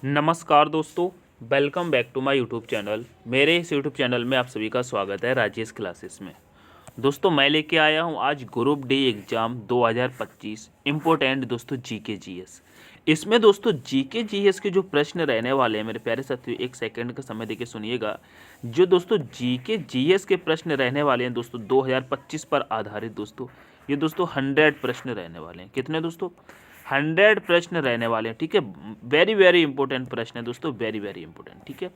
नमस्कार दोस्तों, welcome back to my YouTube channel. मेरे इस यूट्यूब चैनल में आप सभी का स्वागत है राजेश क्लासेस में। दोस्तों मैं लेके आया हूँ आज ग्रुप डी एग्ज़ाम 2025 इम्पोर्टेंट दोस्तों जीके जीएस। इसमें दोस्तों जीके जीएस के जो प्रश्न रहने वाले हैं मेरे प्यारे साथियों, एक सेकंड का समय देके सुनिएगा। जो दोस्तों जीके जीएस के प्रश्न रहने वाले हैं दोस्तों 2025 पर आधारित दोस्तों, ये दोस्तों 100 प्रश्न रहने वाले हैं। कितने दोस्तों? 100 प्रश्न रहने वाले हैं। ठीक है, वेरी वेरी इंपॉर्टेंट प्रश्न है दोस्तों, वेरी वेरी इंपॉर्टेंट। ठीक है,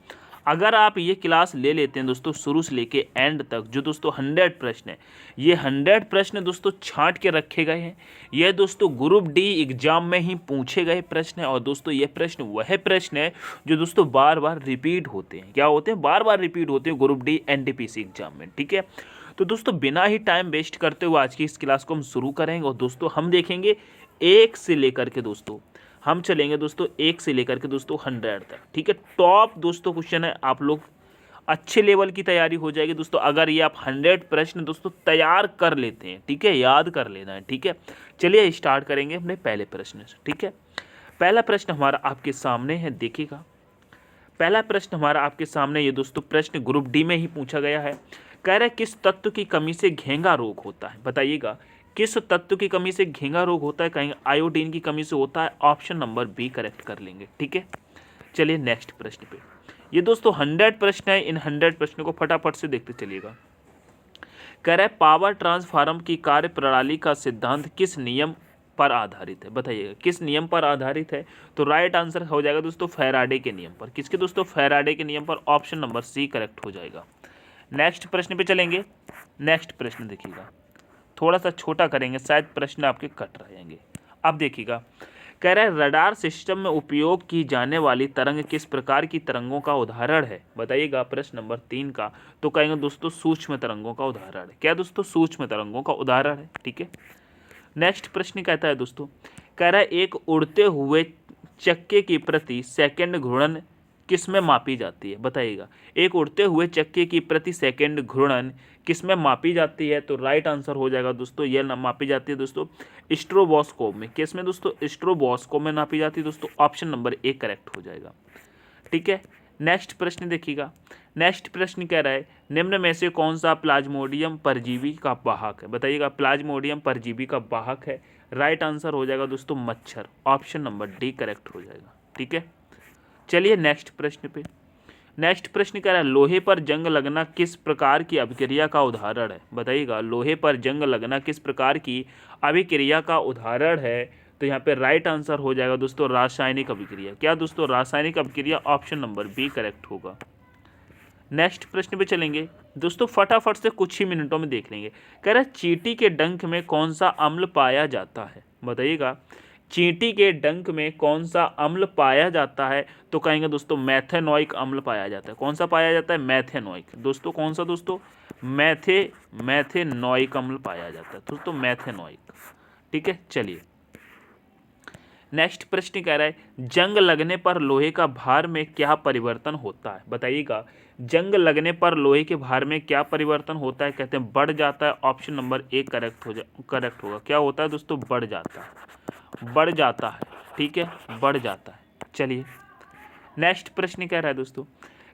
अगर आप ये क्लास ले लेते हैं दोस्तों शुरू से लेके एंड तक, जो दोस्तों 100 प्रश्न है, ये 100 प्रश्न दोस्तों छांट के रखे गए हैं। ये दोस्तों ग्रुप डी एग्जाम में ही पूछे गए प्रश्न है। और दोस्तों ये प्रश्न वह प्रश्न है जो दोस्तों बार बार रिपीट होते हैं। क्या होते हैं? बार बार रिपीट होते हैं ग्रुप डी एनटीपीसी एग्जाम में। ठीक है, तो दोस्तों बिना ही टाइम वेस्ट करते हुए आज की इस क्लास को हम शुरू करेंगे। और दोस्तों हम देखेंगे एक से लेकर के दोस्तों हम चलेंगे दोस्तों एक से लेकर के दोस्तों 100 तक। ठीक है, टॉप दोस्तों क्वेश्चन है, आप लोग अच्छे लेवल की तैयारी हो जाएगी दोस्तों अगर ये आप 100 प्रश्न दोस्तों तैयार कर लेते हैं। ठीक है, याद कर लेना है। ठीक है, चलिए स्टार्ट करेंगे अपने पहले प्रश्न से। ठीक है, पहला प्रश्न हमारा आपके सामने है, देखिएगा। पहला प्रश्न हमारा आपके सामने, ये दोस्तों प्रश्न ग्रुप डी में ही पूछा गया है। कह रहा है किस तत्व की कमी से घेंगा रोग होता है? बताइएगा, किस तत्व की कमी से घेंगा रोग होता है? कहेंगे आयोडीन की कमी से होता है। ऑप्शन नंबर बी करेक्ट कर लेंगे। ठीक है, चलिए नेक्स्ट प्रश्न पे। ये दोस्तों 100 प्रश्न है, इन 100 प्रश्नों को फटाफट से देखते चलिएगा। कह रहा है पावर ट्रांसफार्मर की कार्य प्रणाली का सिद्धांत किस नियम पर आधारित है? बताइएगा किस नियम पर आधारित है? तो राइट आंसर हो जाएगा दोस्तों फैराडे के नियम पर। किसके दोस्तों? फैराडे के नियम पर। ऑप्शन नंबर सी करेक्ट हो जाएगा। नेक्स्ट प्रश्न पे चलेंगे। नेक्स्ट प्रश्न देखिएगा, थोड़ा सा छोटा करेंगे, शायद प्रश्न आपके कट रहेंगे। अब देखिएगा, कह रहा है रडार सिस्टम में उपयोग की जाने वाली तरंग किस प्रकार की तरंगों का उदाहरण है? बताइएगा प्रश्न नंबर 3 का। तो कहेंगे दोस्तों सूक्ष्म तरंगों का उदाहरण है। क्या दोस्तों? सूक्ष्म तरंगों का उदाहरण है। ठीक है, नेक्स्ट प्रश्न कहता है दोस्तों, कह रहा है एक उड़ते हुए चक्के की प्रति सेकंड घूर्णन किस में मापी जाती है? बताइएगा, एक उड़ते हुए चक्के की प्रति सेकंड घूर्णन किस में मापी जाती है? तो राइट आंसर हो जाएगा दोस्तों, ये मापी जाती है दोस्तों स्ट्रोबोस्कोप में। किस में दोस्तों? स्ट्रोबोस्कोप में नापी जाती है दोस्तों। ऑप्शन नंबर ए करेक्ट हो जाएगा। ठीक है, नेक्स्ट प्रश्न देखिएगा। नेक्स्ट प्रश्न कह रहा है निम्न में से कौन सा प्लाज्मोडियम परजीवी का वाहक है? बताइएगा, प्लाज्मोडियम परजीवी का वाहक है। राइट आंसर हो जाएगा दोस्तों मच्छर। ऑप्शन नंबर डी करेक्ट हो जाएगा। ठीक है, चलिए नेक्स्ट प्रश्न पे। नेक्स्ट प्रश्न कह रहा है लोहे पर जंग लगना किस प्रकार की अभिक्रिया का उदाहरण है? बताइएगा, लोहे पर जंग लगना किस प्रकार की अभिक्रिया का उदाहरण है? तो यहाँ पे राइट आंसर हो जाएगा दोस्तों रासायनिक अभिक्रिया। क्या दोस्तों? रासायनिक अभिक्रिया। ऑप्शन नंबर बी करेक्ट होगा। नेक्स्ट प्रश्न पे चलेंगे दोस्तों, फटाफट से कुछ ही मिनटों में देख लेंगे। कह रहा है चींटी के डंक में कौन सा अम्ल पाया जाता है? बताइएगा, चींटी के डंक में कौन सा अम्ल पाया जाता है? तो कहेंगे दोस्तों मैथेनोइक अम्ल पाया जाता है। कौन सा पाया जाता है? मैथेनोइक। दोस्तों कौन सा दोस्तों? मैथेनोइक अम्ल पाया जाता है दोस्तों, मैथेनोइक। ठीक है, चलिए नेक्स्ट प्रश्न कह रहा है जंग लगने पर लोहे का भार में क्या परिवर्तन होता है? बताइएगा, जंग लगने पर लोहे के भार में क्या परिवर्तन होता है? कहते हैं बढ़ जाता है। ऑप्शन नंबर ए करेक्ट होगा। क्या होता है दोस्तों? बढ़ जाता है, बढ़ जाता है। ठीक है, बढ़ जाता है। चलिए नेक्स्ट प्रश्न कह रहा है दोस्तों,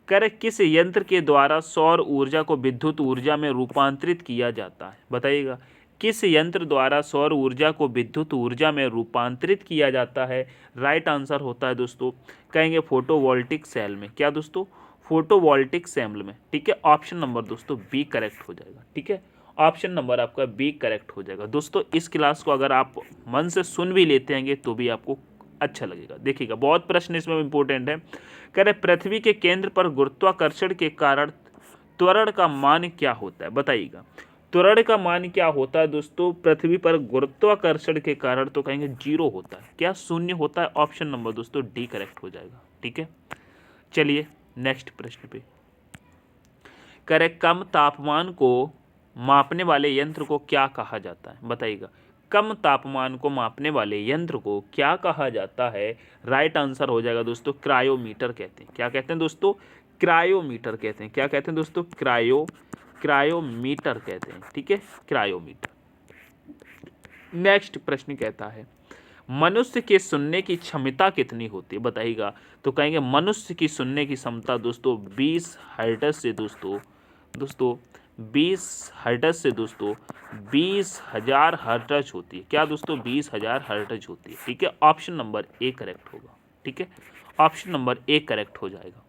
कह रहे किस यंत्र के द्वारा सौर ऊर्जा को विद्युत ऊर्जा में रूपांतरित किया जाता है? बताइएगा, किस यंत्र द्वारा सौर ऊर्जा को विद्युत ऊर्जा में रूपांतरित किया जाता है? राइट आंसर होता है दोस्तों, कहेंगे फोटोवोल्टिक सेल में। क्या दोस्तों? फोटोवोल्टिक सेल में। ठीक है, ऑप्शन नंबर दोस्तों बी करेक्ट हो जाएगा। ठीक है, ऑप्शन नंबर आपका बी करेक्ट हो जाएगा। दोस्तों इस क्लास को अगर आप मन से सुन भी लेते हैं तो भी आपको अच्छा लगेगा। देखिएगा, बहुत प्रश्न इसमें इंपॉर्टेंट है। कह रहे पृथ्वी के केंद्र पर गुरुत्वाकर्षण के कारण त्वरण का मान क्या होता है? बताइएगा, त्वरण का मान क्या होता है दोस्तों पृथ्वी पर गुरुत्वाकर्षण के कारण? तो कहेंगे 0 होता है। क्या? शून्य होता है। ऑप्शन नंबर दोस्तों डी करेक्ट हो जाएगा। ठीक है, चलिए नेक्स्ट प्रश्न पे। करें कम तापमान को मापने वाले यंत्र को क्या कहा जाता है? बताइएगा, कम तापमान को मापने वाले यंत्र को क्या कहा जाता है? राइट आंसर हो जाएगा दोस्तों क्रायोमीटर कहते हैं। क्या कहते हैं दोस्तों? क्रायोमीटर कहते हैं। क्या कहते हैं दोस्तों? क्रायोमीटर कहते हैं। ठीक है, क्रायोमीटर। नेक्स्ट प्रश्न कहता है मनुष्य के सुनने की क्षमता कितनी होती है बताइएगा। तो कहेंगे मनुष्य की सुनने की क्षमता दोस्तों 20 हर्ट्ज से दोस्तों 20 हर्ट्ज से दोस्तों 20,000 हर्ट्ज होती है। क्या दोस्तों 20,000 हर्ट्ज होती है। ठीक है, ऑप्शन नंबर ए करेक्ट होगा। ठीक है, ऑप्शन नंबर ए करेक्ट हो जाएगा।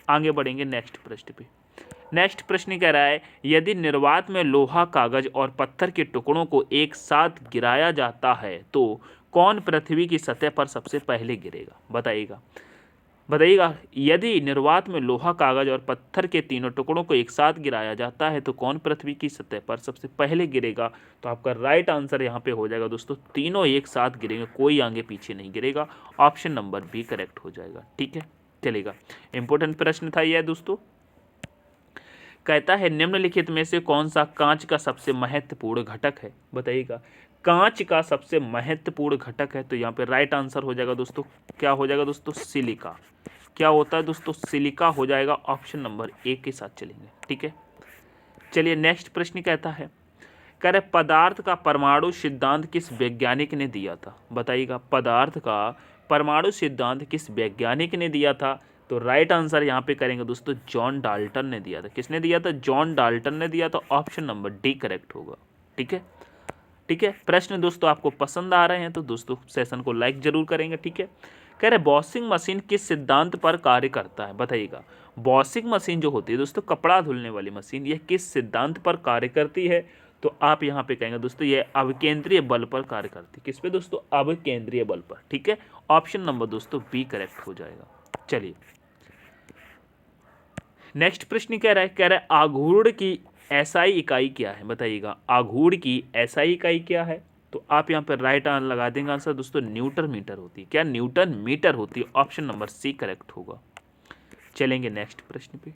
आगे बढ़ेंगे नेक्स्ट प्रश्न पे। नेक्स्ट प्रश्न कह रहा है यदि निर्वात में लोहा, कागज और पत्थर के टुकड़ों को एक साथ गिराया जाता है तो कौन पृथ्वी की सतह पर सबसे पहले गिरेगा बताइएगा। यदि निर्वात में लोहा, कागज और पत्थर के तीनों टुकड़ों को एक साथ गिराया जाता है तो कौन पृथ्वी की सतह पर सबसे पहले गिरेगा। तो आपका राइट आंसर यहाँ पे हो जाएगा दोस्तों, तीनों एक साथ गिरेंगे, कोई आगे पीछे नहीं गिरेगा। ऑप्शन नंबर बी करेक्ट हो जाएगा। ठीक है, चलेगा। इंपॉर्टेंट प्रश्न था यह दोस्तों। कहता है निम्नलिखित में से कौन सा कांच का सबसे महत्वपूर्ण घटक है बताइएगा। कांच का सबसे महत्वपूर्ण घटक है तो यहाँ पे राइट आंसर हो जाएगा दोस्तों, क्या हो जाएगा दोस्तों, सिलिका। क्या होता है दोस्तों, सिलिका हो जाएगा। ऑप्शन नंबर ए के साथ चलेंगे। ठीक है, चलिए नेक्स्ट प्रश्न कहता है कह रहे पदार्थ का परमाणु सिद्धांत किस वैज्ञानिक ने दिया था बताइएगा। पदार्थ का परमाणु सिद्धांत किस वैज्ञानिक ने दिया था। तो राइट आंसर यहाँ पे करेंगे दोस्तों, जॉन डाल्टन ने दिया था। किसने दिया था, जॉन डाल्टन ने दिया था। ऑप्शन नंबर डी करेक्ट होगा। ठीक है, ठीक है। प्रश्न दोस्तों आपको पसंद आ रहे हैं तो दोस्तों सेशन को लाइक जरूर करेंगे। ठीक है, कह रहे वॉशिंग मशीन किस सिद्धांत पर कार्य करता है बताइएगा। वॉशिंग मशीन जो होती है दोस्तों, कपड़ा धुलने वाली मशीन, यह किस सिद्धांत पर कार्य करती है। तो आप यहाँ पे कहेंगे दोस्तों यह अवकेंद्रीय बल पर कार्य करती है। किस पे दोस्तों, अवकेंद्रीय बल पर। ठीक है, ऑप्शन नंबर दोस्तों बी करेक्ट हो जाएगा। चलिए नेक्स्ट प्रश्न कह रहा है आघूर्ण की एसआई इकाई क्या है बताइएगा। आघूर्ण की एसआई इकाई क्या है। तो आप यहाँ पर राइट आंसर लगा देंगे। आंसर दोस्तों न्यूटन मीटर होती है। क्या, न्यूटन मीटर होती है। ऑप्शन नंबर सी करेक्ट होगा। चलेंगे नेक्स्ट प्रश्न पे।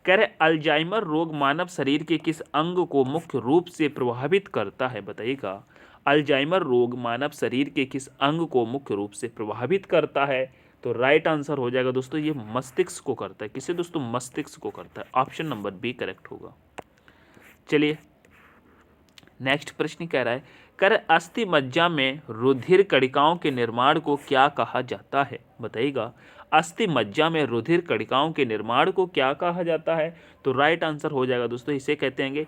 कह रहे अल्जाइमर रोग मानव शरीर के किस अंग को मुख्य रूप से प्रभावित करता है बताइएगा। अल्जाइमर रोग मानव शरीर के किस अंग को मुख्य रूप से प्रभावित करता है। तो राइट आंसर हो जाएगा दोस्तों, ये मस्तिष्क को करता है। किसे दोस्तों, मस्तिष्क को करता है। ऑप्शन नंबर बी करेक्ट होगा। चलिए नेक्स्ट प्रश्न कह रहा है कर अस्थि मज्जा में रुधिर कणिकाओं के निर्माण को क्या कहा जाता है बताइएगा। अस्थि मज्जा में रुधिर कणिकाओं के निर्माण को क्या कहा जाता है। तो राइट आंसर हो जाएगा दोस्तों, इसे कहते हैं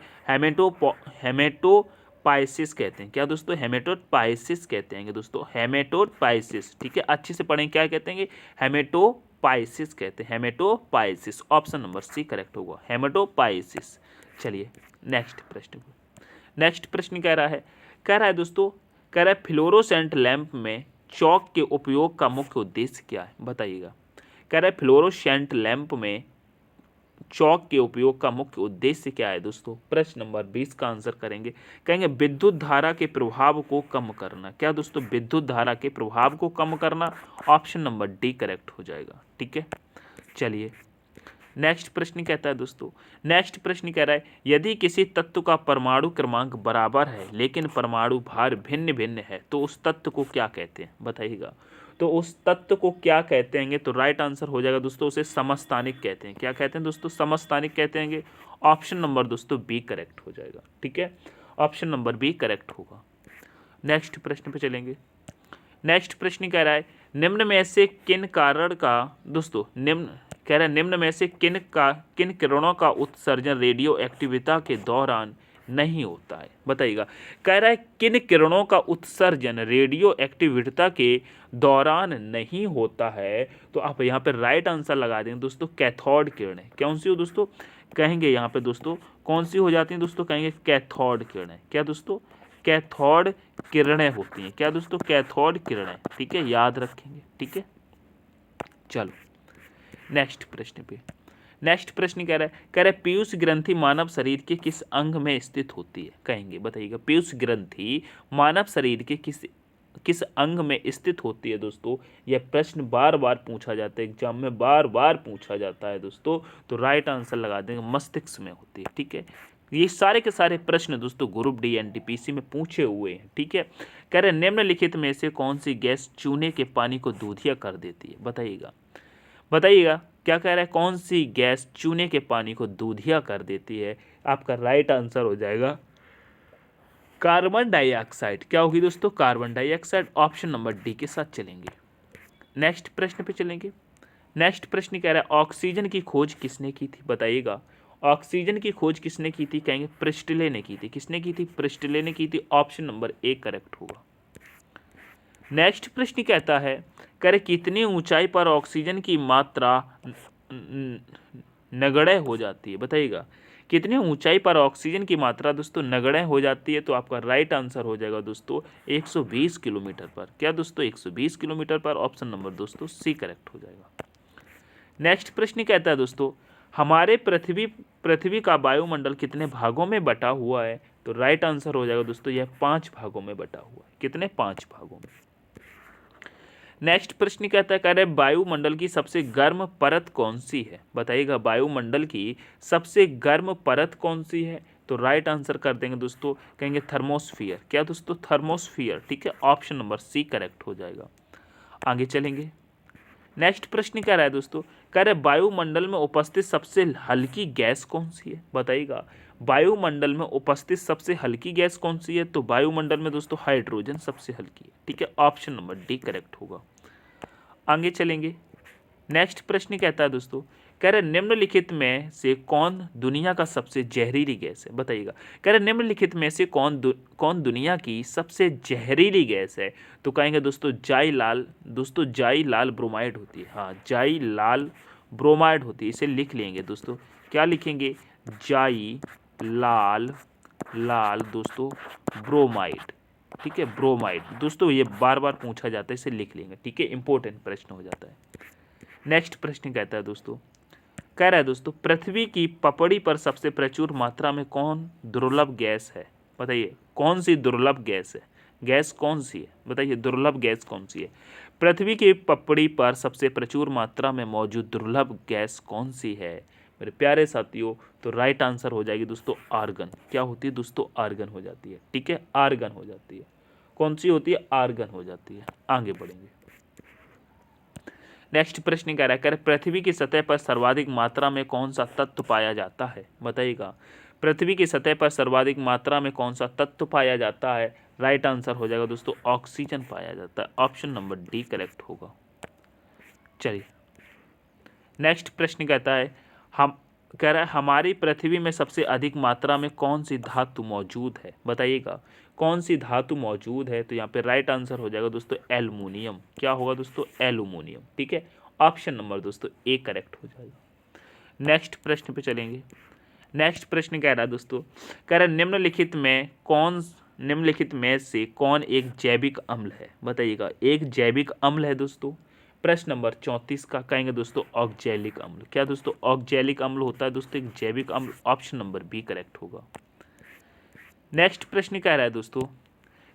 हेमेटोपाइसिस कहते हैं। क्या दोस्तों, हेमेटोपाइसिस कहते हैं दोस्तों, हेमेटोपाइसिस। ठीक है, अच्छे से पढ़ें, क्या कहते हैं, हेमेटोपाइसिस कहते हैं, हेमेटोपाइसिस। ऑप्शन नंबर सी करेक्ट होगा, हेमेटोपाइसिस। चलिए नेक्स्ट प्रश्न कह रहा है दोस्तों, कह रहा है फ्लोरोसेंट लैंप में चौक के उपयोग का मुख्य उद्देश्य क्या है बताइएगा। कह रहा है फ्लोरोसेंट लैंप में चौक के उपयोग का मुख्य उद्देश्य क्या है दोस्तों। प्रश्न नंबर 20 का आंसर करेंगे। कहेंगे विद्युत धारा के प्रभाव को कम करना। क्या दोस्तों, विद्युत धारा के प्रभाव को कम करना। ऑप्शन नंबर डी करेक्ट हो जाएगा। ठीक है, चलिए नेक्स्ट प्रश्न कहता है दोस्तों, नेक्स्ट प्रश्न कह रहा है यदि किसी तत्व का परमाणु क्रमांक बराबर है लेकिन परमाणु भार भिन्न भिन्न है तो उस तत्व को क्या कहते हैं बताइएगा। तो उस तत्व को क्या कहते हैं। तो राइट आंसर हो जाएगा दोस्तों, उसे समस्थानिक कहते हैं। क्या कहते हैं दोस्तों, समस्थानिक कहते हैं। ऑप्शन नंबर दोस्तों बी करेक्ट हो जाएगा। ठीक है, ऑप्शन नंबर बी करेक्ट होगा। नेक्स्ट प्रश्न पे चलेंगे। नेक्स्ट प्रश्न कह रहा है निम्न में से किन कारण का दोस्तों निम्न में से किन किरणों का उत्सर्जन रेडियो एक्टिविटी के दौरान नहीं होता है बताइएगा। कह रहा है किन किरणों का उत्सर्जन रेडियो एक्टिविटी के दौरान नहीं होता है। तो आप यहाँ पे राइट आंसर लगा देंगे दोस्तों, कैथोड किरणें। कौन सी हो दोस्तों, कहेंगे यहाँ पे दोस्तों कौन सी हो जाती हैं दोस्तों, कहेंगे कैथोड किरणें। क्या दोस्तों, कैथोड किरणें होती हैं। क्या दोस्तों, कैथोड किरणें। ठीक है, याद रखेंगे। ठीक है, चलो नेक्स्ट प्रश्न कह रहा है पीयूष ग्रंथि मानव शरीर के किस अंग में स्थित होती है। कहेंगे बताइएगा, पीयूष ग्रंथि मानव शरीर के किस अंग में स्थित होती है दोस्तों। यह प्रश्न बार बार पूछा जाता है, एग्जाम में बार बार पूछा जाता है दोस्तों। तो राइट आंसर लगा देंगे, मस्तिष्क में होती है। ठीक है, ये सारे के सारे प्रश्न दोस्तों ग्रुप डी एनटीपीसी में पूछे हुए हैं। ठीक है, कह रहे निम्नलिखित में से कौन सी गैस चूने के पानी को दूधिया कर देती है बताइएगा। क्या कह रहा है, कौन सी गैस चूने के पानी को दूधिया कर देती है। आपका राइट आंसर हो जाएगा कार्बन डाइऑक्साइड क्या होगी दोस्तों? Carbon dioxide. Option number D के साथ चलेंगे। नेक्स्ट प्रश्न पे चलेंगे। नेक्स्ट प्रश्न कह रहा है ऑक्सीजन की खोज किसने की थी? बताइएगा ऑक्सीजन की खोज किसने की थी? कहेंगे प्रिस्टले ने की थी। किसने की थी? प्रिस्टले ने की थी। ऑप्शन नंबर ए करेक्ट होगा। नेक्स्ट प्रश्न कहता है करे कितनी ऊंचाई पर ऑक्सीजन की मात्रा नगण्य हो जाती है? बताइएगा कितनी ऊंचाई पर ऑक्सीजन की मात्रा दोस्तों नगण्य हो जाती है? तो आपका राइट आंसर हो जाएगा दोस्तों 120 किलोमीटर पर। क्या दोस्तों? 120 किलोमीटर पर। ऑप्शन नंबर दोस्तों सी करेक्ट हो जाएगा। नेक्स्ट प्रश्न कहता है दोस्तों हमारे पृथ्वी का वायुमंडल कितने भागों में बटा हुआ है? तो राइट आंसर हो जाएगा दोस्तों यह 5 भागों में बटा हुआ है। कितने? 5 भागों में। नेक्स्ट प्रश्न कहता है कह रहे वायुमंडल की सबसे गर्म परत कौन सी है? बताइएगा वायुमंडल की सबसे गर्म परत कौन सी है? तो राइट आंसर कर देंगे दोस्तों, कहेंगे थर्मोस्फियर। क्या दोस्तों? थर्मोस्फियर। ठीक है, ऑप्शन नंबर सी करेक्ट हो जाएगा। आगे चलेंगे। नेक्स्ट प्रश्न क्या रहा है दोस्तों? कह रहे वायुमंडल में उपस्थित सबसे हल्की गैस कौन सी है? बताइएगा वायुमंडल में उपस्थित सबसे हल्की गैस कौन सी है? तो वायुमंडल में दोस्तों हाइड्रोजन सबसे हल्की है। ठीक है, ऑप्शन नंबर डी करेक्ट होगा। आगे चलेंगे। नेक्स्ट प्रश्न कहता है दोस्तों कह रहे निम्नलिखित में से कौन दुनिया का सबसे जहरीली गैस है? बताइएगा कह रहे निम्नलिखित में से कौन दुनिया की सबसे जहरीली गैस है? तो कहेंगे दोस्तों जाई लाल ब्रोमाइड होती है। हाँ, जाई लाल ब्रोमाइड होती है। इसे लिख लेंगे दोस्तों। क्या लिखेंगे? जाई लाल दोस्तों ब्रोमाइड। ठीक है, ब्रोमाइड दोस्तों, ये बार बार पूछा जाता है, इसे लिख लेंगे। ठीक है, इंपॉर्टेंट प्रश्न हो जाता है। नेक्स्ट प्रश्न कहता है दोस्तों कह रहा है दोस्तों पृथ्वी की पपड़ी पर सबसे प्रचुर मात्रा में कौन दुर्लभ गैस है? बताइए कौन सी दुर्लभ गैस है? गैस कौन सी है? बताइए दुर्लभ गैस कौन सी है? पृथ्वी की पपड़ी पर सबसे प्रचुर मात्रा में मौजूद दुर्लभ गैस कौन सी है मेरे प्यारे साथियों? तो राइट आंसर हो जाएगी दोस्तों आर्गन। क्या होती है दोस्तों? आर्गन हो जाती है। ठीक है, आर्गन हो जाती है। कौन सी होती है? आर्गन हो जाती है। आगे बढ़ेंगे। नेक्स्ट प्रश्न कह रहा है पृथ्वी की सतह पर सर्वाधिक मात्रा में कौन सा तत्व पाया जाता है? बताइएगा पृथ्वी की सतह पर सर्वाधिक मात्रा में कौन सा तत्व पाया जाता है? राइट आंसर हो जाएगा दोस्तों ऑक्सीजन पाया जाता है। ऑप्शन नंबर डी करेक्ट होगा। चलिए नेक्स्ट प्रश्न कहता है कह रहा है हमारी पृथ्वी में सबसे अधिक मात्रा में कौन सी धातु मौजूद है? बताइएगा कौन सी धातु मौजूद है? तो यहाँ पे राइट आंसर हो जाएगा दोस्तों एल्युमिनियम। क्या होगा दोस्तों? एल्युमिनियम। ठीक है, ऑप्शन नंबर दोस्तों ए करेक्ट हो जाएगा। नेक्स्ट प्रश्न पे चलेंगे। नेक्स्ट प्रश्न कह रहा है दोस्तों कह रहा है निम्नलिखित में से कौन एक जैविक अम्ल है? बताइएगा एक जैविक अम्ल है दोस्तों। प्रश्न नंबर 34 का कहेंगे दोस्तों ऑक्जेलिक अम्ल। क्या दोस्तों? ऑक्जेलिक अम्ल होता है दोस्तों एक जैविक अम्ल। ऑप्शन नंबर बी करेक्ट होगा। नेक्स्ट प्रश्न कह रहा है दोस्तों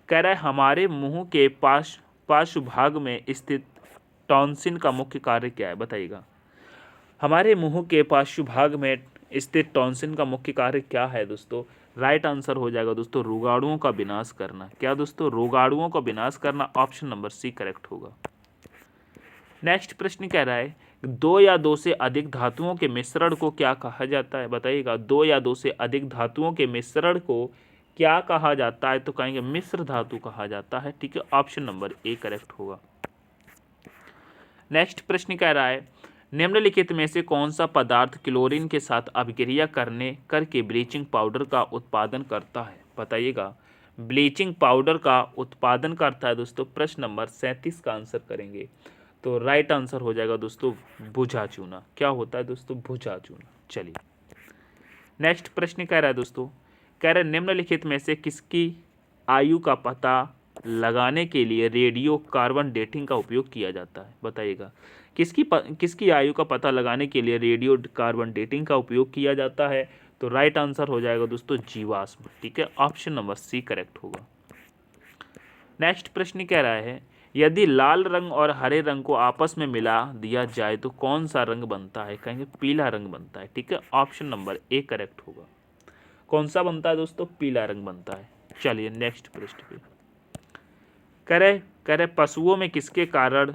कह रहा है हमारे मुंह के पार्श्व भाग में स्थित टॉन्सिल का मुख्य कार्य क्या है? बताइएगा हमारे मुंह के पार्श्व भाग में स्थित टॉन्सिल का मुख्य कार्य क्या है दोस्तों? राइट आंसर हो जाएगा दोस्तों रोगाणुओं का विनाश करना। क्या दोस्तों? रोगाणुओं का विनाश करना। ऑप्शन नंबर सी करेक्ट होगा। नेक्स्ट प्रश्न कह रहा है दो या दो से अधिक धातुओं के मिश्रण को क्या कहा जाता है? बताइएगा दो या दो से अधिक धातुओं के मिश्रण को क्या कहा जाता है? तो कहेंगे मिश्र धातु कहा जाता है। ठीक है, ऑप्शन नंबर ए करेक्ट होगा। नेक्स्ट प्रश्न कह रहा है निम्नलिखित में से कौन सा पदार्थ क्लोरीन के साथ अभिक्रिया करके ब्लीचिंग पाउडर का उत्पादन करता है? बताइएगा ब्लीचिंग पाउडर का उत्पादन करता है दोस्तों। प्रश्न नंबर 37 का आंसर करेंगे तो राइट आंसर हो जाएगा दोस्तों भुजा चूना। क्या होता है दोस्तों? भुजा चूना। चलिए नेक्स्ट प्रश्न कह रहा है दोस्तों कह रहे निम्नलिखित में से किसकी आयु का पता लगाने के लिए रेडियो कार्बन डेटिंग का उपयोग किया जाता है? बताइएगा किसकी आयु का पता लगाने के लिए रेडियो कार्बन डेटिंग का उपयोग किया जाता है? तो राइट आंसर हो जाएगा दोस्तों जीवाश्म। ठीक है, ऑप्शन नंबर सी करेक्ट होगा। नेक्स्ट प्रश्न कह रहा है यदि लाल रंग और हरे रंग को आपस में मिला दिया जाए तो कौन सा रंग बनता है? कहेंगे पीला रंग बनता है। ठीक है, ऑप्शन नंबर ए करेक्ट होगा। कौन सा बनता है दोस्तों? पीला रंग बनता है। चलिए नेक्स्ट प्रश्न पे कह रहे पशुओं में किसके कारण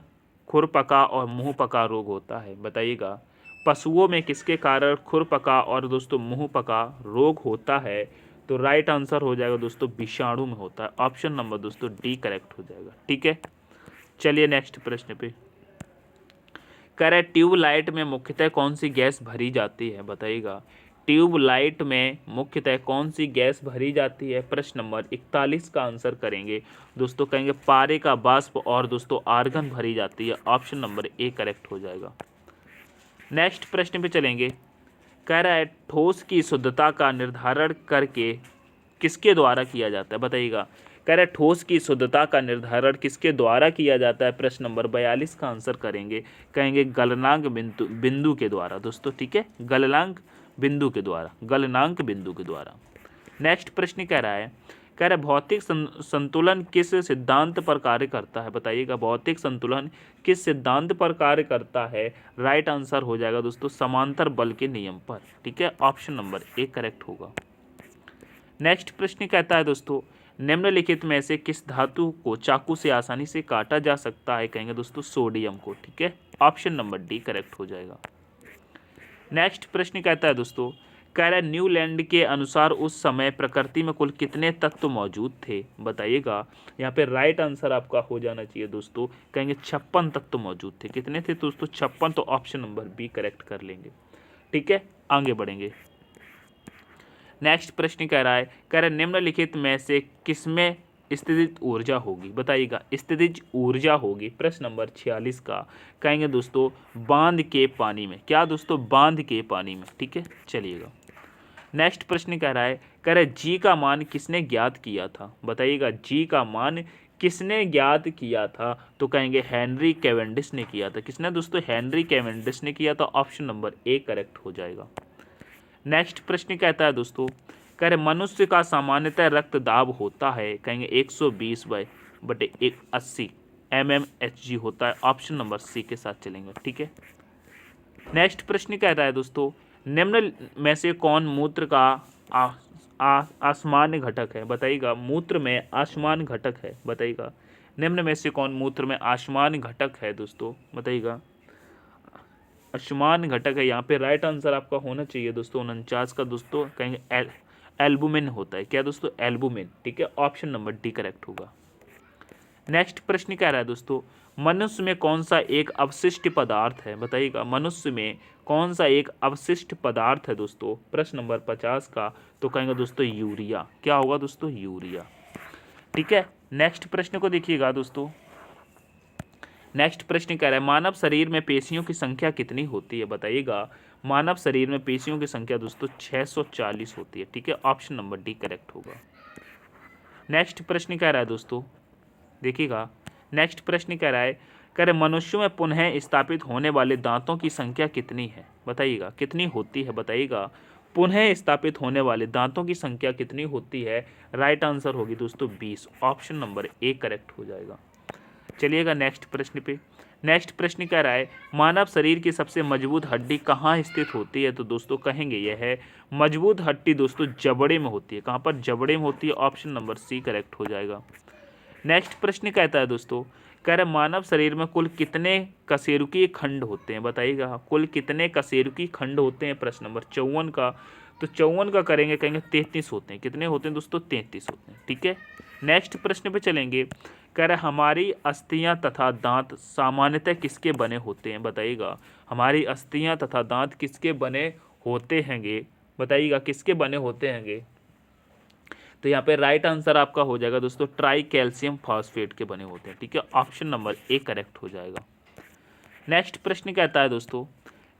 खुरपका और मुंहपका रोग होता है? बताइएगा पशुओं में किसके कारण खुरपका और दोस्तों मुंहपका रोग होता है? तो राइट आंसर हो जाएगा दोस्तों विषाणु में होता है। ऑप्शन नंबर दोस्तों डी करेक्ट हो जाएगा। ठीक है, चलिए नेक्स्ट प्रश्न पे। कह रहा है ट्यूबलाइट में मुख्यतः कौन सी गैस भरी जाती है, बताइएगा। ट्यूबलाइट में मुख्यतः कौन सी गैस भरी जाती है, प्रश्न नंबर 41 का आंसर करेंगे दोस्तों, कहेंगे पारे का वाष्प और दोस्तों आर्गन भरी जाती है। ऑप्शन नंबर ए करेक्ट हो जाएगा। नेक्स्ट प्रश्न पे चलेंगे। कह रहा है ठोस की शुद्धता का निर्धारण करके किसके द्वारा किया जाता है, बताइएगा। कह रहा है ठोस की शुद्धता का निर्धारण किसके द्वारा किया जाता है, प्रश्न नंबर 42 का आंसर करेंगे, कहेंगे गलनांक बिंदु के द्वारा दोस्तों। ठीक है, गलनांक बिंदु के द्वारा, गलनांक बिंदु के द्वारा। नेक्स्ट प्रश्न कह रहा है भौतिक संतुलन किस सिद्धांत पर कार्य करता है, बताइएगा। भौतिक संतुलन किस सिद्धांत पर कार्य करता है, राइट आंसर हो जाएगा दोस्तों समांतर बल के नियम पर। ठीक है, ऑप्शन नंबर ए करेक्ट होगा। नेक्स्ट प्रश्न कहता है दोस्तों निम्नलिखित में से किस धातु को चाकू से आसानी से काटा जा सकता है, कहेंगे दोस्तों सोडियम को। ठीक है, ऑप्शन नंबर डी करेक्ट हो जाएगा। नेक्स्ट प्रश्न कहता है दोस्तों कह रहा है न्यूलैंड के अनुसार उस समय प्रकृति में कुल कितने तत्व मौजूद थे, बताइएगा। यहाँ पे राइट आंसर आपका हो जाना चाहिए दोस्तों, कहेंगे 56 तत्व मौजूद थे। कितने थे दोस्तों, 56, तो ऑप्शन नंबर बी करेक्ट कर लेंगे। ठीक है, आगे बढ़ेंगे। नेक्स्ट प्रश्न कह रहा है निम्नलिखित में से किसमें स्थितिज ऊर्जा होगी, बताइएगा। स्थितिज ऊर्जा होगी प्रश्न नंबर 46 का, कहेंगे दोस्तों बांध के पानी में। क्या दोस्तों, बांध के पानी में। ठीक है, चलिएगा। नेक्स्ट प्रश्न कह रहा है जी का मान किसने ज्ञात किया था, बताइएगा। जी का मान किसने ज्ञात किया था, तो कहेंगे हेनरी कैवेंडिश ने किया था। किसने दोस्तों, हेनरी कैवेंडिश ने किया था। ऑप्शन नंबर ए करेक्ट हो जाएगा। नेक्स्ट प्रश्न कहता है दोस्तों मनुष्य का सामान्यतः रक्तदाब होता है, कहेंगे 120/80 mmHg होता है। ऑप्शन नंबर सी के साथ चलेंगे। ठीक है, नेक्स्ट प्रश्न कहता है दोस्तों निम्न में से कौन मूत्र का आसमान घटक है, बताइएगा। मूत्र में आसमान घटक है, बताइएगा। निम्न में से कौन मूत्र में आसमान घटक है दोस्तों, बताइएगा। आसमान घटक है, यहाँ पे राइट आंसर आपका होना चाहिए दोस्तों 49 का दोस्तों, कहेंगे एल्बुमिन होता है। क्या दोस्तों, एल्बुमिन। ठीक है, ऑप्शन नंबर डी करेक्ट होगा। नेक्स्ट प्रश्न कह रहा है दोस्तों मनुष्य में कौन सा एक अवशिष्ट पदार्थ है, बताइएगा। मनुष्य में कौन सा एक अवशिष्ट पदार्थ है दोस्तों, प्रश्न नंबर 50 का, तो कहेंगे दोस्तों यूरिया। क्या होगा दोस्तों, यूरिया। ठीक है, नेक्स्ट प्रश्न को देखिएगा दोस्तों। नेक्स्ट प्रश्न कह रहा है मानव शरीर में पेशियों की संख्या कितनी होती है, बताइएगा। मानव शरीर में पेशियों की संख्या दोस्तों 640 होती है। ठीक है, ऑप्शन नंबर डी करेक्ट होगा। नेक्स्ट प्रश्न कह रहा है दोस्तों, देखिएगा। नेक्स्ट प्रश्न कह रहा है मनुष्यों में पुनः स्थापित होने वाले दांतों की संख्या कितनी है, बताइएगा। कितनी होती है, बताइएगा। पुनः स्थापित होने वाले दांतों की संख्या कितनी होती है, राइट आंसर होगी दोस्तों 20। ऑप्शन नंबर ए करेक्ट हो जाएगा। चलिएगा नेक्स्ट प्रश्न पे। नेक्स्ट प्रश्न कह रहा है मानव शरीर की सबसे मजबूत हड्डी कहाँ स्थित होती है, तो दोस्तों कहेंगे यह है मजबूत हड्डी दोस्तों जबड़े में होती है। कहाँ पर, जबड़े में होती है। ऑप्शन नंबर सी करेक्ट हो जाएगा। नेक्स्ट प्रश्न कहता है दोस्तों कह रहे मानव शरीर में कुल कितने कशेरुकी खंड होते हैं, बताइएगा। कुल कितने कशेरुकी खंड होते हैं, प्रश्न नंबर 54 का, तो 54 का करेंगे, कहेंगे 33 होते हैं। कितने होते हैं दोस्तों, 33 होते हैं। ठीक है, नेक्स्ट प्रश्न पे चलेंगे। कह रहे हमारी अस्थियां तथा दांत सामान्यतः किसके बने होते हैं, बताइएगा। हमारी अस्थियां तथा दांत किसके बने होते हैंगे, बताइएगा। किसके बने होते हैंगे, तो यहाँ पे राइट आंसर आपका हो जाएगा दोस्तों ट्राई कैल्शियम फॉस्फेट के बने होते हैं। ठीक है, ऑप्शन नंबर ए करेक्ट हो जाएगा। नेक्स्ट प्रश्न कहता है दोस्तों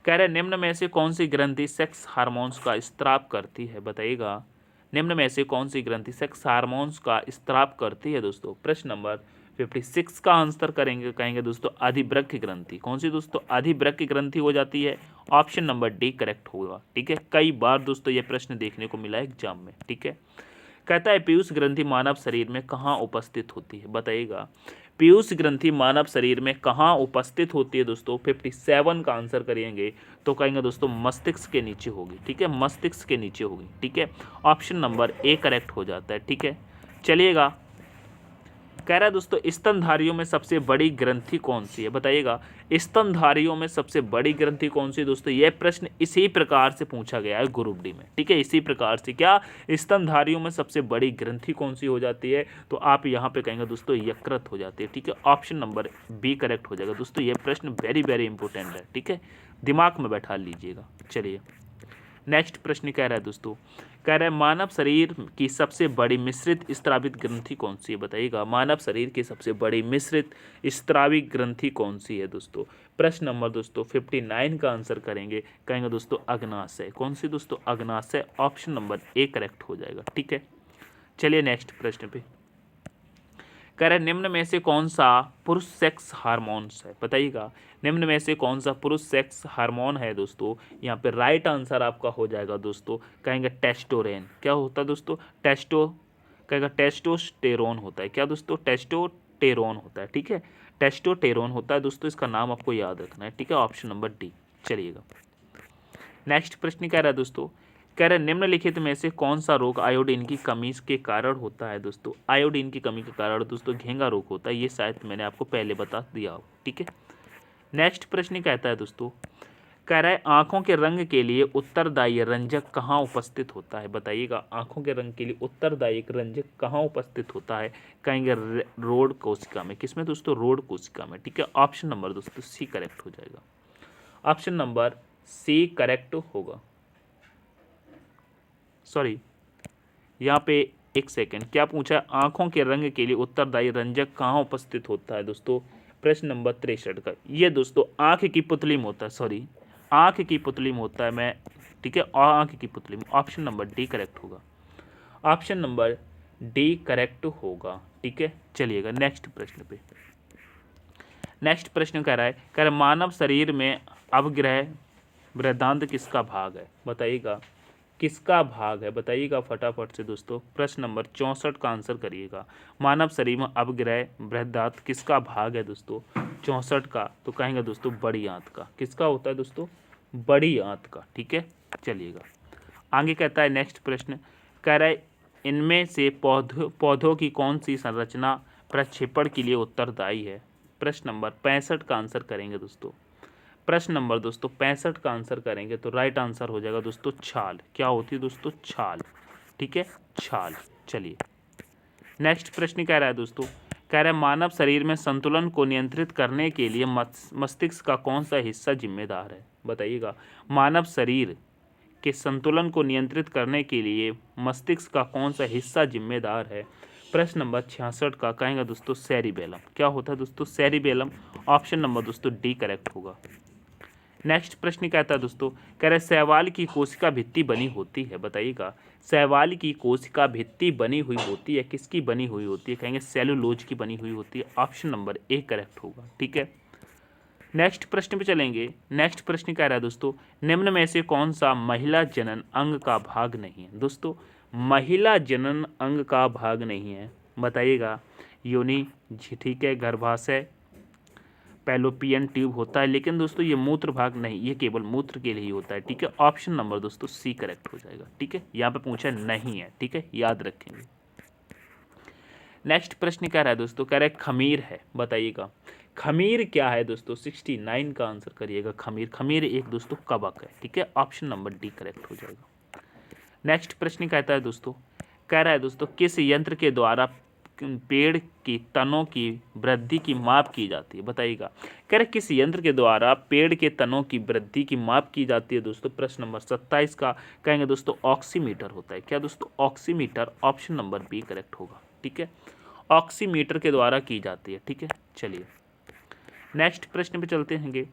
कह रहे निम्न में से कौन सी ग्रंथि सेक्स हार्मोन्स का स्त्राव करती है, बताइएगा। निम्न में से कौन सी ग्रंथि सेक्स हार्मोन्स का स्त्राव करती है दोस्तों, प्रश्न नंबर 56 का आंसर करेंगे, कहेंगे दोस्तों अधिवृक्क ग्रंथि। कौन सी दोस्तों, अधिवृक्क ग्रंथि हो जाती है। ऑप्शन नंबर डी करेक्ट होगा। ठीक है, कई बार दोस्तों ये प्रश्न देखने को मिला है एग्जाम में। ठीक है, कहता है पीयूष ग्रंथि मानव शरीर में कहाँ उपस्थित होती है, बताइएगा। पीयूष ग्रंथि मानव शरीर में कहाँ उपस्थित होती है दोस्तों, 57 का आंसर करेंगे, तो कहेंगे दोस्तों मस्तिष्क के नीचे होगी। ठीक है, मस्तिष्क के नीचे होगी। ठीक है, ऑप्शन नंबर ए करेक्ट हो जाता है। ठीक है, चलिएगा कह रहा है दोस्तों स्तनधारियों में सबसे बड़ी ग्रंथि कौन सी है, बताइएगा। स्तनधारियों में सबसे बड़ी ग्रंथि कौन सी है दोस्तों, यह प्रश्न इसी प्रकार से पूछा गया है ग्रुप डी में, ठीक है। इसी प्रकार से क्या स्तनधारियों में सबसे बड़ी ग्रंथि कौन सी हो जाती है, तो आप यहाँ पे कहेंगे दोस्तों यकृत हो जाती है, ठीक है। ऑप्शन नंबर बी करेक्ट हो जाएगा दोस्तों। यह प्रश्न वेरी वेरी इंपॉर्टेंट है, ठीक है, दिमाग में बैठा लीजिएगा। चलिए नेक्स्ट प्रश्न कह रहा है दोस्तों, कह रहा है मानव शरीर की सबसे बड़ी मिश्रित स्त्रावित ग्रंथि कौन सी है, बताइएगा। मानव शरीर की सबसे बड़ी मिश्रित स्त्रावित ग्रंथि कौन सी है दोस्तों। प्रश्न नंबर दोस्तों 59 का आंसर करेंगे, कहेंगे दोस्तों अग्नाशय। कौन सी दोस्तों, अग्नाशय। ऑप्शन नंबर ए करेक्ट हो जाएगा, ठीक है। चलिए नेक्स्ट प्रश्न पे, कह रहे निम्न में से कौन सा पुरुष सेक्स हार्मोन्स है, बताइएगा। निम्न में से कौन सा पुरुष सेक्स हार्मोन है दोस्तों। यहाँ पे राइट आंसर आपका हो जाएगा दोस्तों, कहेंगे टेस्टोरेन। क्या होता है दोस्तों, कहेगा टेस्टोस्टेरोन होता है। क्या दोस्तों, टेस्टोस्टेरोन होता है, ठीक है, टेस्टोस्टेरोन होता है दोस्तों। इसका नाम आपको याद रखना है, ठीक है। Option number D. चलिएगा नेक्स्ट प्रश्न कह रहा है दोस्तों, कह रहे निम्नलिखित में से कौन सा रोग आयोडीन की कमी के कारण होता है दोस्तों। आयोडीन की कमी के कारण दोस्तों घेंगा रोग होता है। ये शायद मैंने आपको पहले बता दिया हो, ठीक है। नेक्स्ट प्रश्न कहता है दोस्तों, कह रहा है आंखों के रंग के लिए उत्तरदायी रंजक कहाँ उपस्थित होता है, बताइएगा। आंखों के रंग के लिए उत्तरदायी रंजक कहाँ उपस्थित होता है, कहेंगे रोड कोशिका में। किसमें दोस्तों, रोड कोशिका में, ठीक है। ऑप्शन नंबर दोस्तों सी करेक्ट हो जाएगा। ऑप्शन नंबर सी करेक्ट होगा। सॉरी, यहाँ पे एक सेकंड, क्या पूछा है, आंखों के रंग के लिए उत्तरदायी रंजक कहाँ उपस्थित होता है दोस्तों। प्रश्न नंबर 63 का ये दोस्तों आंख की पुतली में होता है, सॉरी आंख की पुतली में होता है, मैं, ठीक है, आंख की पुतली में। ऑप्शन नंबर डी करेक्ट होगा। ऑप्शन नंबर डी करेक्ट होगा, ठीक है। चलिएगा नेक्स्ट प्रश्न पे। नेक्स्ट प्रश्न कह रहा है मानव शरीर में अवग्रह बृहदांत किसका भाग है, बताइएगा। किसका भाग है, बताइएगा फटाफट से दोस्तों। प्रश्न नंबर 64 का आंसर करिएगा। मानव शरीर में अवग्रह बृहदांत किसका भाग है दोस्तों, 64 का, तो कहेंगे दोस्तों बड़ी आंत का। किसका होता है दोस्तों, बड़ी आंत का, ठीक है। चलिएगा आगे कहता है नेक्स्ट प्रश्न, कह रहा है इनमें से पौधों की कौन सी संरचना प्रक्षेपण के लिए उत्तरदायी है। प्रश्न नंबर 65 का आंसर करेंगे दोस्तों। प्रश्न नंबर दोस्तों 65 का आंसर करेंगे तो राइट आंसर हो जाएगा दोस्तों छाल। क्या होती है दोस्तों, छाल, ठीक है, छाल। चलिए नेक्स्ट प्रश्न कह रहा है दोस्तों, कह रहा है मानव शरीर में संतुलन को नियंत्रित करने के लिए मस्तिष्क का कौन सा हिस्सा जिम्मेदार है, बताइएगा। मानव शरीर के संतुलन को नियंत्रित करने के लिए मस्तिष्क का कौन सा हिस्सा जिम्मेदार है। प्रश्न नंबर 66 का कहेंगे दोस्तों सेरिबेलम। क्या होता है दोस्तों, सेरिबेलम। ऑप्शन नंबर दोस्तों डी करेक्ट होगा। नेक्स्ट प्रश्न कहता है दोस्तों, कह रहे शैवाल की कोशिका भित्ति बनी होती है, बताइएगा। शैवाल की कोशिका भित्ति बनी हुई होती है, किसकी बनी हुई होती है, कहेंगे सेलुलोज की बनी हुई होती है। ऑप्शन नंबर ए करेक्ट होगा, ठीक है। नेक्स्ट प्रश्न पे चलेंगे। नेक्स्ट प्रश्न कह रहा है दोस्तों, निम्न में से कौन सा महिला जनन अंग का भाग नहीं है दोस्तों। महिला जनन अंग का भाग नहीं है, बताइएगा। योनि, ठीक है, गर्भाशय, पैलोपियन ट्यूब होता है, लेकिन दोस्तों ये मूत्र भाग नहीं, ये केवल मूत्र के लिए ही होता है, ठीक है। ऑप्शन नंबर दोस्तों सी करेक्ट हो जाएगा, ठीक है। यहाँ पे पूछा नहीं है, ठीक है, याद रखेंगे। नेक्स्ट प्रश्न कह रहा है दोस्तों, कह रहा है खमीर है, बताइएगा। खमीर क्या है दोस्तों, 69 का आंसर करिएगा। खमीर, खमीर एक दोस्तों कवक है, ठीक है। ऑप्शन नंबर डी करेक्ट हो जाएगा। नेक्स्ट प्रश्न कहता है दोस्तों, कह रहा है दोस्तों किस यंत्र के द्वारा पेड़ की तनों की वृद्धि की माप की जाती है, बताइएगा। कह रहे किस यंत्र के द्वारा पेड़ के तनों की वृद्धि की माप की जाती है दोस्तों। प्रश्न नंबर 27 का कहेंगे दोस्तों ऑक्सीमीटर होता है। क्या दोस्तों, oximeter. Option number B correct होगा, ठीक है। ऑक्सीमीटर के द्वारा की जाती है, ठीक है। चलिए नेक्स्ट प्रश्न पे चलते हैं।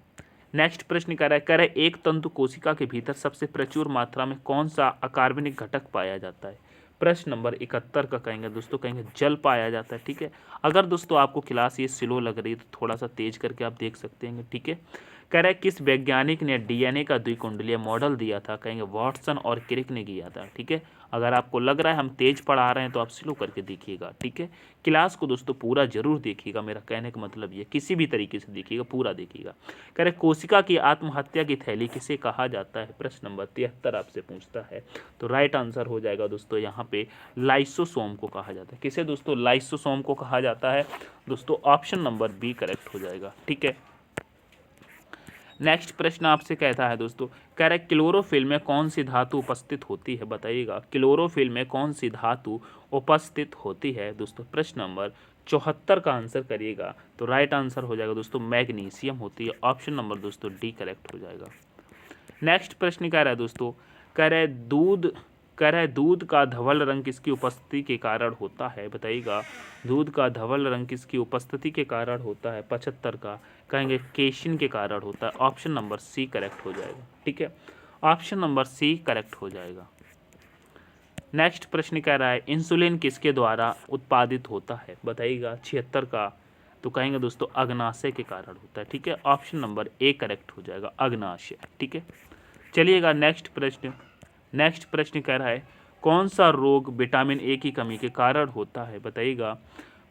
नेक्स्ट प्रश्न कह रहा है एक तंतु कोशिका के भीतर सबसे प्रचुर मात्रा में कौन सा अकार्बनिक घटक पाया जाता है। प्रश्न नंबर 71 का कहेंगे दोस्तों, कहेंगे जल पाया जाता है, ठीक है। अगर दोस्तों आपको क्लास ये स्लो लग रही है तो थोड़ा सा तेज करके आप देख सकते हैं, ठीक है। कह रहे किस वैज्ञानिक ने डीएनए का द्विकुंडलीय मॉडल दिया था? कहेंगे वाटसन और क्रिक ने किया था। ठीक है, अगर आपको लग रहा है हम तेज पढ़ा रहे हैं तो आप स्लो करके देखिएगा। ठीक है, क्लास को दोस्तों पूरा जरूर देखिएगा, मेरा कहने का मतलब ये किसी भी तरीके से देखिएगा, पूरा देखिएगा। कह रहे कोशिका की आत्महत्या की थैली किसे कहा जाता है? प्रश्न नंबर 73 आपसे पूछता है। तो राइट आंसर हो जाएगा दोस्तों यहाँ पे लाइसोसोम को कहा जाता है। किसे दोस्तों? लाइसोसोम को कहा जाता है दोस्तों। ऑप्शन नंबर बी करेक्ट हो जाएगा। ठीक है, नेक्स्ट प्रश्न आपसे कहता है दोस्तों, कह रहा है क्लोरोफिल में कौन सी धातु उपस्थित होती है? बताइएगा, क्लोरोफिल में कौन सी धातु उपस्थित होती है दोस्तों? प्रश्न नंबर 74 का आंसर करिएगा। तो राइट आंसर हो जाएगा दोस्तों मैग्नीशियम होती है। ऑप्शन नंबर दोस्तों डी करेक्ट हो जाएगा। नेक्स्ट प्रश्न कह रहा है दोस्तों, कह रहा है दूध का धवल रंग किसकी उपस्थिति के कारण होता है? बताइएगा, दूध का धवल रंग किसकी उपस्थिति के कारण होता है? 75 का कहेंगे केशिन के कारण होता है। ऑप्शन नंबर सी करेक्ट हो जाएगा। ठीक है, ऑप्शन नंबर सी करेक्ट हो जाएगा। नेक्स्ट प्रश्न कह रहा है इंसुलिन किसके द्वारा उत्पादित होता है? बताइएगा, 76 का तो कहेंगे दोस्तों अग्नाशय के कारण होता है। ठीक है, ऑप्शन नंबर ए करेक्ट हो जाएगा, अग्नाशय। ठीक है, चलिएगा नेक्स्ट प्रश्न कह रहा है कौन सा रोग विटामिन ए की कमी के कारण होता है? बताइएगा,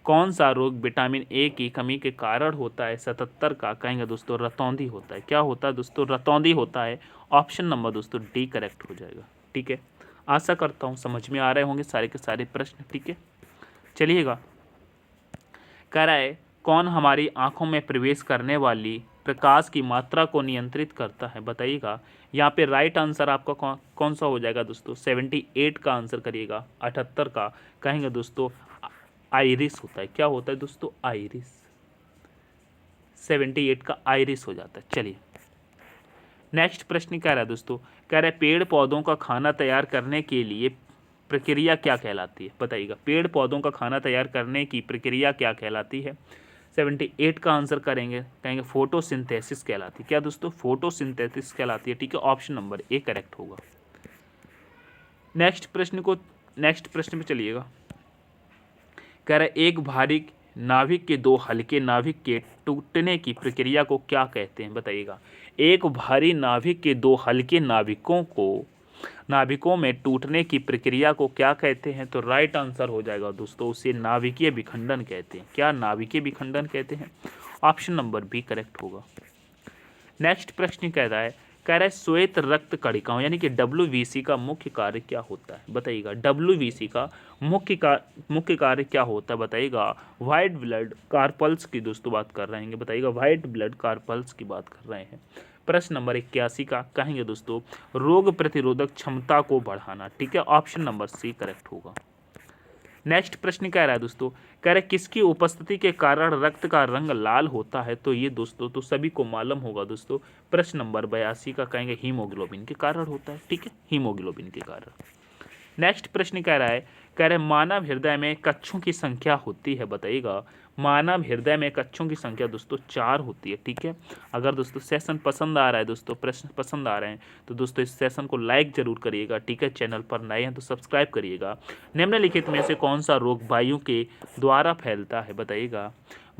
कौन सा रोग विटामिन ए की कमी के कारण होता है? 77 का कहेंगे दोस्तों रतौंधी होता है। क्या होता है दोस्तों? रतौंधी होता है। ऑप्शन नंबर दोस्तों डी करेक्ट हो जाएगा। ठीक है, आशा करता हूँ समझ में आ रहे होंगे सारे के सारे प्रश्न। ठीक है, चलिएगा, कह रहा है कौन हमारी आंखों में प्रवेश करने वाली प्रकाश की मात्रा को नियंत्रित करता है? बताइएगा, यहाँ पे राइट आंसर आपका कौन सा हो जाएगा दोस्तों? 78 का आंसर करिएगा। 78 का कहेंगे दोस्तों आइरिस होता है। क्या होता है दोस्तों? आइरिस। 78 का आइरिस हो जाता है। चलिए, नेक्स्ट प्रश्न कह रहा है दोस्तों, कह रहा है पेड़ पौधों का खाना तैयार करने के लिए प्रक्रिया क्या कहलाती है? बताइएगा, पेड़ पौधों का खाना तैयार करने की प्रक्रिया क्या कहलाती है? 78 का आंसर करेंगे, कहेंगे फोटोसिंथेसिस कहलाती है। क्या दोस्तों? फोटोसिंथेसिस कहलाती है। ठीक है, ऑप्शन नंबर ए करेक्ट होगा। नेक्स्ट प्रश्न पे चलिएगा, कह रहा है एक भारी नाभिक के दो हल्के नाभिक के टूटने की प्रक्रिया को क्या कहते हैं? बताइएगा, एक भारी नाभिक के दो हल्के नाभिकों में टूटने की प्रक्रिया को क्या कहते हैं? तो राइट आंसर हो जाएगा दोस्तों उसे नाभिकीय विखंडन कहते हैं। क्या नाभिकीय विखंडन कहते हैं? ऑप्शन नंबर बी करेक्ट होगा। नेक्स्ट प्रश्न कह रहा है श्वेत रक्त कणिकाओं यानी कि WBC का मुख्य कार्य क्या होता है? बताइएगा, WBC का मुख्य कार्य क्या होता है? बताइएगा, व्हाइट ब्लड कार्पल्स की दोस्तों बात कर रहे हैं। बताइएगा, व्हाइट ब्लड कार्पल्स की बात कर रहे हैं। प्रश्न नंबर 81 का कहेंगे दोस्तों रोग प्रतिरोधक क्षमता को बढ़ाना। ठीक है, ऑप्शन नंबर सी करेक्ट होगा। नेक्स्ट प्रश्न कह रहा है दोस्तों, कह रहे किसकी उपस्थिति के कारण रक्त का रंग लाल होता है? तो ये दोस्तों तो सभी को मालूम होगा दोस्तों। प्रश्न नंबर 82 का कहेंगे हीमोग्लोबिन के कारण होता है। ठीक है, हीमोग्लोबिन के कारण। नेक्स्ट प्रश्न कह रहा है मानव हृदय में कक्षों की संख्या होती है? बताइएगा, मानव हृदय में कक्षों की संख्या दोस्तों 4 होती है। ठीक है, अगर दोस्तों सेशन पसंद आ रहा है, दोस्तों प्रश्न पसंद आ रहे हैं तो दोस्तों इस सेशन को लाइक जरूर करिएगा। ठीक है, चैनल पर नए हैं तो सब्सक्राइब करिएगा। निम्नलिखित में से कौन सा रोग वायु के द्वारा फैलता है? बताइएगा,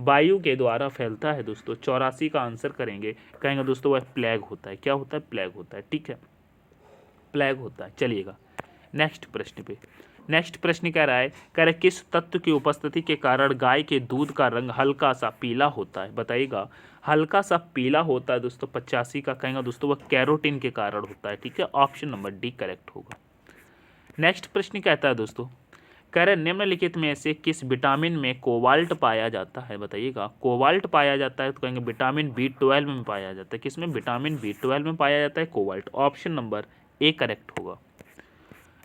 वायु के द्वारा फैलता है दोस्तों। 84 का आंसर करेंगे, कहेंगे दोस्तों वह प्लेग होता है। क्या होता है? प्लेग होता है। ठीक है, प्लेग होता है। चलिएगा नेक्स्ट प्रश्न कह रहा है किस तत्व की उपस्थिति के कारण गाय के दूध का रंग हल्का सा पीला होता है? बताइएगा, हल्का सा पीला होता है दोस्तों। 85 का कहेंगे दोस्तों वह कैरोटीन के कारण होता है। ठीक है, ऑप्शन नंबर डी करेक्ट होगा। नेक्स्ट प्रश्न कहता है दोस्तों, कह रहे निम्नलिखित में से किस विटामिन में कोबाल्ट पाया जाता है? बताइएगा, कोबाल्ट पाया जाता है तो कहेंगे विटामिन B12 में पाया जाता है। किसमें? विटामिन B12 में पाया जाता है cobalt. Option number A correct होगा।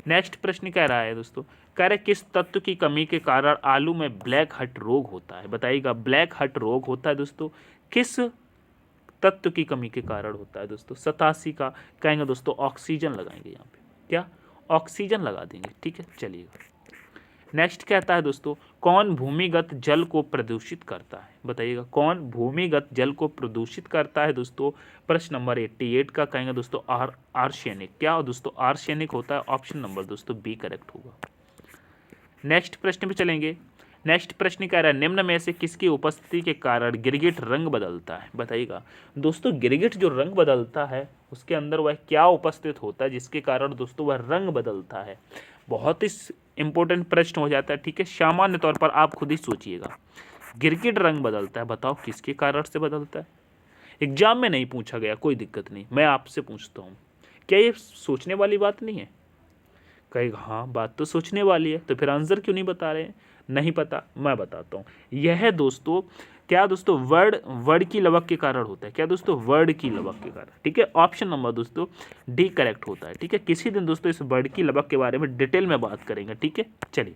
नेक्स्ट प्रश्न कह रहा है दोस्तों, कह रहे किस तत्व की कमी के कारण आलू में ब्लैक हट रोग होता है? बताइएगा, ब्लैक हट रोग होता है दोस्तों किस तत्व की कमी के कारण होता है? दोस्तों 87 का कहेंगे दोस्तों ऑक्सीजन लगाएंगे। यहाँ पे क्या ऑक्सीजन लगा देंगे। ठीक है, चलिएगा। नेक्स्ट कहता है दोस्तों कौन भूमिगत जल को प्रदूषित करता है? बताइएगा, कौन भूमिगत जल को प्रदूषित करता है? दोस्तों प्रश्न नंबर 88 का कहेंगे दोस्तों आर्सेनिक। क्या दोस्तों? आर्सेनिक होता है। ऑप्शन नंबर दोस्तों बी करेक्ट होगा। नेक्स्ट प्रश्न पे चलेंगे, नेक्स्ट प्रश्न कह रहा है निम्न में से किसकी उपस्थिति के कारण गिरगिट रंग बदलता है, बताइएगा। दोस्तों गिरगिट जो रंग बदलता है उसके अंदर वह क्या उपस्थित होता है जिसके कारण दोस्तों वह रंग बदलता है। बहुत ही इंपॉर्टेंट प्रश्न हो जाता है, ठीक है। सामान्य तौर पर आप खुद ही सोचिएगा, गिरगिट रंग बदलता है, बताओ किसके कारण से बदलता है। एग्जाम में नहीं पूछा गया, कोई दिक्कत नहीं, मैं आपसे पूछता हूँ, क्या ये सोचने वाली बात नहीं है? कहेगा हाँ बात तो सोचने वाली है, तो फिर आंसर क्यों नहीं बता रहे हैं? नहीं पता, मैं बताता हूँ। यह दोस्तों क्या दोस्तों वर्ड की लवक के कारण होता है। क्या दोस्तों? वर्ड की लवक के कारण, ठीक है। ऑप्शन नंबर दोस्तों डी करेक्ट होता है, ठीक है। किसी दिन दोस्तों इस वर्ड की लवक के बारे में डिटेल में बात करेंगे, ठीक है। चलिए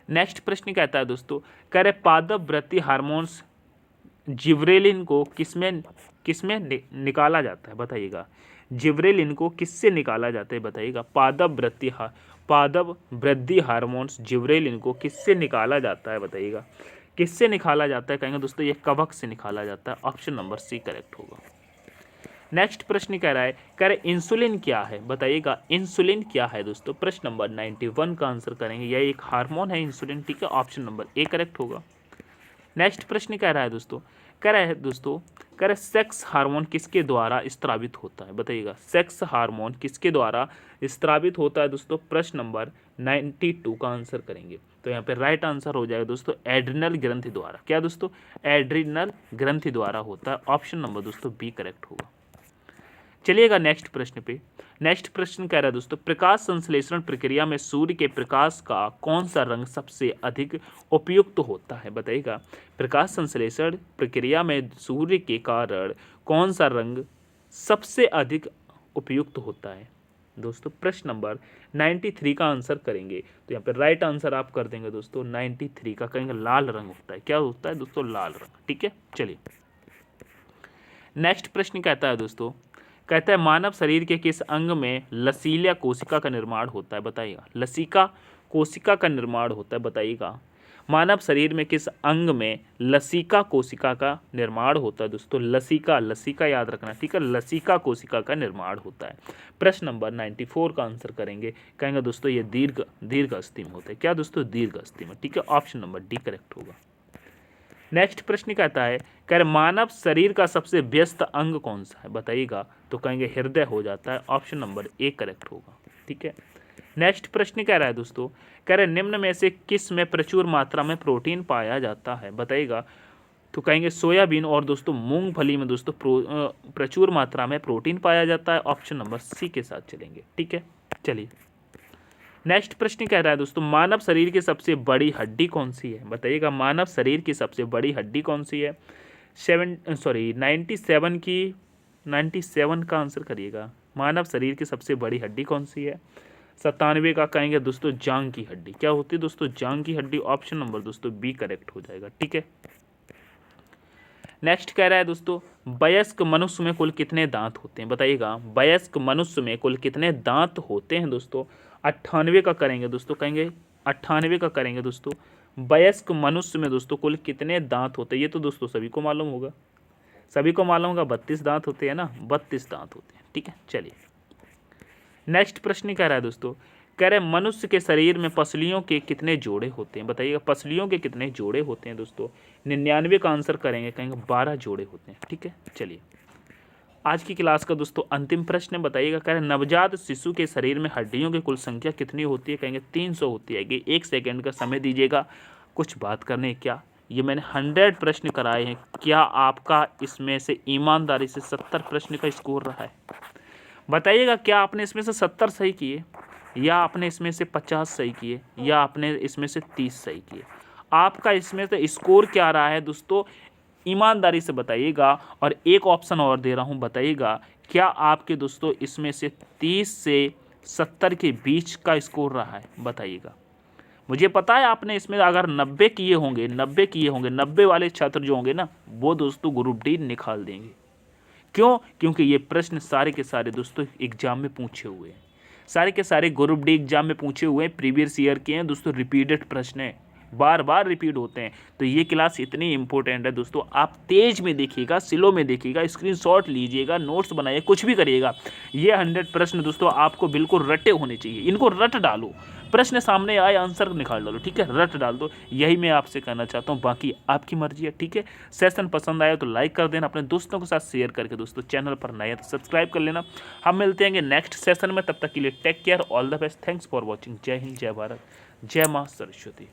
नेक्स्ट प्रश्न कहता है दोस्तों, कह रहे पादप वृत्ति हार्मोन्स जिब्रेलिन को किसमें किसमें निकाला जाता है, बताइएगा। जिब्रेलिन को किससे निकाला जाता है, बताइएगा। पादप वृद्धि हार्मोन्स जिब्रेलिन को किससे निकाला जाता है, बताइएगा। किससे निकाला जाता है? कहेंगे दोस्तों ये कवक से निकाला जाता है। ऑप्शन नंबर सी करेक्ट होगा। नेक्स्ट प्रश्न कह रहा है इंसुलिन क्या है, बताइएगा। इंसुलिन क्या है दोस्तों? प्रश्न नंबर 91 का आंसर करेंगे। यह एक हार्मोन है इंसुलिन, ठीक है। ऑप्शन नंबर ए करेक्ट होगा। नेक्स्ट प्रश्न कह रहा है दोस्तों, कह रहा है सेक्स हार्मोन किसके द्वारा स्त्रावित होता है, बताइएगा। सेक्स हार्मोन किसके द्वारा स्त्रावित होता है दोस्तों? प्रश्न नंबर 92 का आंसर करेंगे। तो यहाँ पे राइट आंसर हो जाएगा दोस्तों एड्रिनल ग्रंथि द्वारा। क्या दोस्तों? एड्रिनल ग्रंथि द्वारा होता है। ऑप्शन नंबर दोस्तों बी करेक्ट होगा। चलिएगा नेक्स्ट प्रश्न पे। नेक्स्ट प्रश्न कह रहा है दोस्तों, प्रकाश संश्लेषण प्रक्रिया में सूर्य के प्रकाश का कौन सा रंग सबसे अधिक उपयुक्त होता है, बताइएगा। प्रकाश संश्लेषण प्रक्रिया में सूर्य के कारण कौन सा रंग सबसे अधिक उपयुक्त होता है दोस्तों? प्रश्न नंबर 93 का आंसर करेंगे। तो यहाँ पे राइट आंसर आप कर देंगे दोस्तों 93 का, कहेंगे लाल रंग होता है। क्या होता है दोस्तों? लाल रंग, ठीक है। चलिए नेक्स्ट प्रश्न कहता है दोस्तों, कहता है मानव शरीर के किस अंग में लसीला कोशिका का निर्माण होता है, बताइएगा। लसिका कोशिका का निर्माण होता है, बताइएगा। मानव शरीर में किस अंग में लसिका कोशिका का निर्माण होता है दोस्तों? लसिका याद रखना, ठीक है। लसिका कोशिका का निर्माण होता है। प्रश्न नंबर 94 का आंसर करेंगे। कहेंगे दोस्तों ये दीर्घ अस्थि में होता है। क्या दोस्तों? दीर्घ अस्थि में, ठीक है। ऑप्शन नंबर डी करेक्ट होगा। नेक्स्ट प्रश्न कहता है, कह रहे मानव शरीर का सबसे व्यस्त अंग कौन सा है, बताइएगा। तो कहेंगे हृदय हो जाता है। ऑप्शन नंबर ए करेक्ट होगा, ठीक है। नेक्स्ट प्रश्न कह रहा है दोस्तों, कह रहे निम्न में से किस में प्रचुर मात्रा में प्रोटीन पाया जाता है, बताइएगा। तो कहेंगे सोयाबीन और दोस्तों मूंगफली में दोस्तों प्रचुर मात्रा में प्रोटीन पाया जाता है। ऑप्शन नंबर सी के साथ चलेंगे, ठीक है। चलिए नेक्स्ट प्रश्न कह रहा है दोस्तों, मानव शरीर की सबसे बड़ी हड्डी कौन सी है, बताइएगा। मानव शरीर की सबसे बड़ी हड्डी कौन सी है? 97 का आंसर करिएगा। मानव शरीर की सबसे बड़ी हड्डी कौन सी है? 97 का कहेंगे दोस्तों जांग की हड्डी। क्या होती है दोस्तों? जांग की हड्डी। ऑप्शन नंबर दोस्तों बी करेक्ट हो जाएगा, ठीक है। नेक्स्ट कह रहा है दोस्तों, वयस्क मनुष्य में कुल कितने दांत होते हैं, बताइएगा। वयस्क मनुष्य में कुल कितने दांत होते हैं दोस्तों? 98 का करेंगे दोस्तों, कहेंगे 98 का करेंगे दोस्तों। वयस्क मनुष्य में दोस्तों कुल कितने दांत होते हैं? ये तो दोस्तों सभी को मालूम होगा, 32 दांत होते हैं ना, 32 दांत होते हैं, ठीक है। चलिए नेक्स्ट प्रश्न कह रहा है दोस्तों, कह रहे मनुष्य के शरीर में पसलियों के कितने जोड़े होते हैं, बताइएगा। पसलियों के कितने जोड़े होते हैं दोस्तों? 99 का आंसर करेंगे, कहेंगे 12 जोड़े होते हैं, ठीक है। चलिए आज की क्लास का दोस्तों अंतिम प्रश्न बताइएगा। कह रहे नवजात शिशु के शरीर में हड्डियों की कुल संख्या कितनी होती है? कहेंगे 300 होती है। 1 सेकेंड का समय दीजिएगा कुछ बात करने। क्या ये मैंने 100 प्रश्न कराए हैं, क्या आपका इसमें से ईमानदारी से 70 प्रश्न का स्कोर रहा है? बताइएगा, क्या आपने इसमें से 70 सही किए, या आपने इसमें से 50 सही किए, या आपने इसमें से 30 सही किए? आपका इसमें से स्कोर क्या रहा है दोस्तों? ईमानदारी से बताइएगा। और एक ऑप्शन और दे रहा हूं, बताइएगा क्या आपके दोस्तों इसमें से 30 से 70 के बीच का स्कोर रहा है, बताइएगा। मुझे पता है आपने इसमें अगर 90 किए होंगे, 90 वाले छात्र जो होंगे ना, वो दोस्तों ग्रुप डी निकाल देंगे। क्यों? क्योंकि ये प्रश्न सारे के सारे दोस्तों एग्जाम में पूछे हुए हैं, सारे के सारे ग्रुप डी एग्जाम में पूछे हुए हैं, प्रीवियस ईयर के हैं दोस्तों, रिपीटेड प्रश्न है। बार बार रिपीट होते हैं। तो ये क्लास इतनी इंपॉर्टेंट है दोस्तों, आप तेज में देखिएगा, स्लो में देखिएगा, स्क्रीनशॉट लीजिएगा, नोट्स बनाइए, कुछ भी करिएगा। ये 100 प्रश्न दोस्तों आपको बिल्कुल रटे होने चाहिए, इनको रट डालो। प्रश्न सामने आए, आंसर निकाल डालो, ठीक है, रट डाल दो। यही मैं आपसे कहना चाहता हूँ, बाकी आपकी मर्जी है, ठीक है। सेशन पसंद आया तो लाइक कर देना, अपने दोस्तों के साथ शेयर करके। दोस्तों चैनल पर नए हैं तो सब्सक्राइब कर लेना। हम मिलते हैं नेक्स्ट सेशन में, तब तक के लिए take care, all the best, thanks for watching. जय हिंद, जय भारत, जय माँ सरस्वती।